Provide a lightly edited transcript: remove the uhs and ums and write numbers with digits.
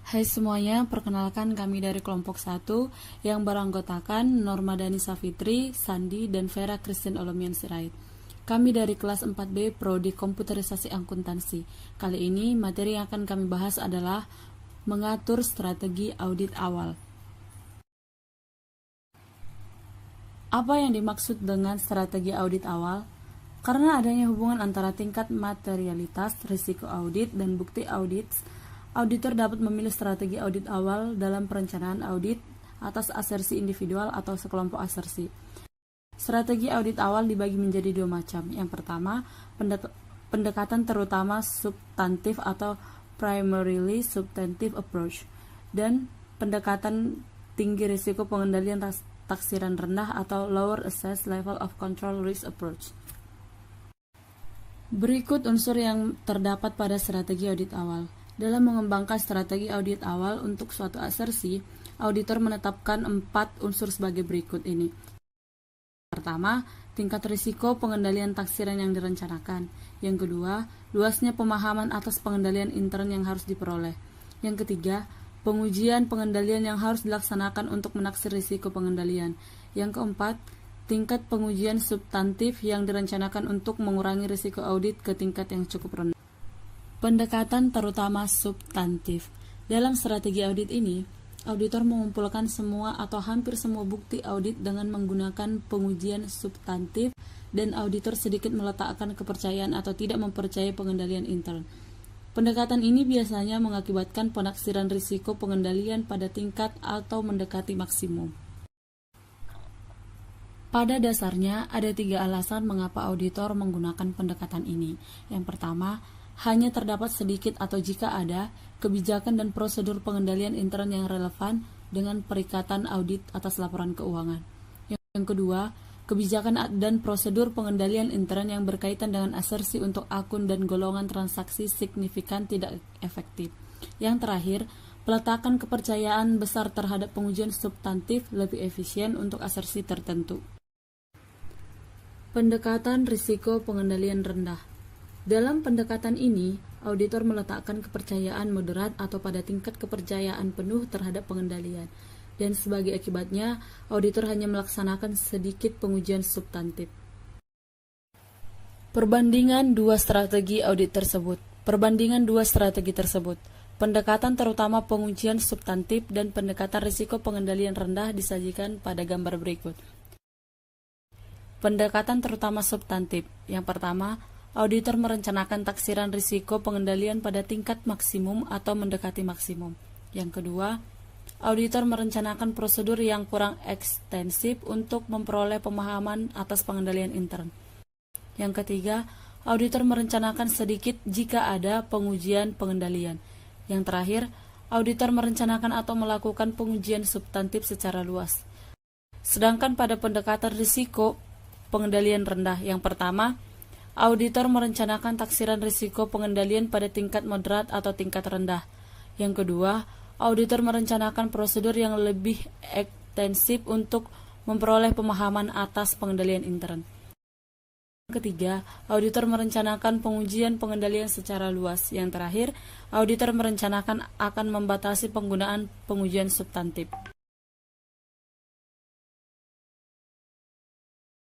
Hai semuanya, perkenalkan kami dari kelompok 1 yang beranggotakan Norma Dani Safitri, Sandi, dan Vera Christine Olomian Sirait. Kami dari kelas 4B Prodi Komputerisasi Akuntansi. Kali ini materi yang akan kami bahas adalah mengatur strategi audit awal. Apa yang dimaksud dengan strategi audit awal? Karena adanya hubungan antara tingkat materialitas, risiko audit, dan bukti audit, auditor dapat memilih strategi audit awal dalam perencanaan audit atas asersi individual atau sekelompok asersi. Strategi audit awal dibagi menjadi dua macam. Yang pertama, pendekatan terutama substantif atau primarily substantive approach, dan pendekatan tinggi risiko pengendalian taksiran rendah atau lower assessed level of control risk approach. Berikut unsur yang terdapat pada strategi audit awal. Dalam mengembangkan strategi audit awal untuk suatu asersi, auditor menetapkan 4 unsur sebagai berikut ini. Pertama, tingkat risiko pengendalian taksiran yang direncanakan. Yang kedua, luasnya pemahaman atas pengendalian intern yang harus diperoleh. Yang ketiga, pengujian pengendalian yang harus dilaksanakan untuk menaksir risiko pengendalian. Yang keempat, tingkat pengujian substantif yang direncanakan untuk mengurangi risiko audit ke tingkat yang cukup rendah. Pendekatan terutama substantif. Dalam strategi audit ini, auditor mengumpulkan semua atau hampir semua bukti audit dengan menggunakan pengujian substantif, dan auditor sedikit meletakkan kepercayaan atau tidak mempercayai pengendalian intern. Pendekatan ini biasanya mengakibatkan penaksiran risiko pengendalian pada tingkat atau mendekati maksimum. Pada dasarnya, ada 3 alasan mengapa auditor menggunakan pendekatan ini. Yang pertama, hanya terdapat sedikit atau jika ada kebijakan dan prosedur pengendalian intern yang relevan dengan perikatan audit atas laporan keuangan. Yang kedua, kebijakan dan prosedur pengendalian intern yang berkaitan dengan asersi untuk akun dan golongan transaksi signifikan tidak efektif. Yang terakhir, peletakan kepercayaan besar terhadap pengujian substantif lebih efisien untuk asersi tertentu. Pendekatan risiko pengendalian rendah. Dalam pendekatan ini, auditor meletakkan kepercayaan moderat atau pada tingkat kepercayaan penuh terhadap pengendalian, dan sebagai akibatnya, auditor hanya melaksanakan sedikit pengujian substantif. Perbandingan dua strategi audit tersebut. Pendekatan terutama pengujian substantif dan pendekatan risiko pengendalian rendah disajikan pada gambar berikut. Pendekatan terutama substantif. Yang pertama, auditor merencanakan taksiran risiko pengendalian pada tingkat maksimum atau mendekati maksimum. Yang kedua, auditor merencanakan prosedur yang kurang ekstensif untuk memperoleh pemahaman atas pengendalian intern. Yang ketiga, auditor merencanakan sedikit jika ada pengujian pengendalian. Yang terakhir, auditor merencanakan atau melakukan pengujian substantif secara luas. Sedangkan pada pendekatan risiko pengendalian rendah, yang pertama, auditor merencanakan taksiran risiko pengendalian pada tingkat moderat atau tingkat rendah. Yang kedua, auditor merencanakan prosedur yang lebih ekstensif untuk memperoleh pemahaman atas pengendalian intern. Yang ketiga, auditor merencanakan pengujian pengendalian secara luas. Yang terakhir, auditor merencanakan akan membatasi penggunaan pengujian substantif.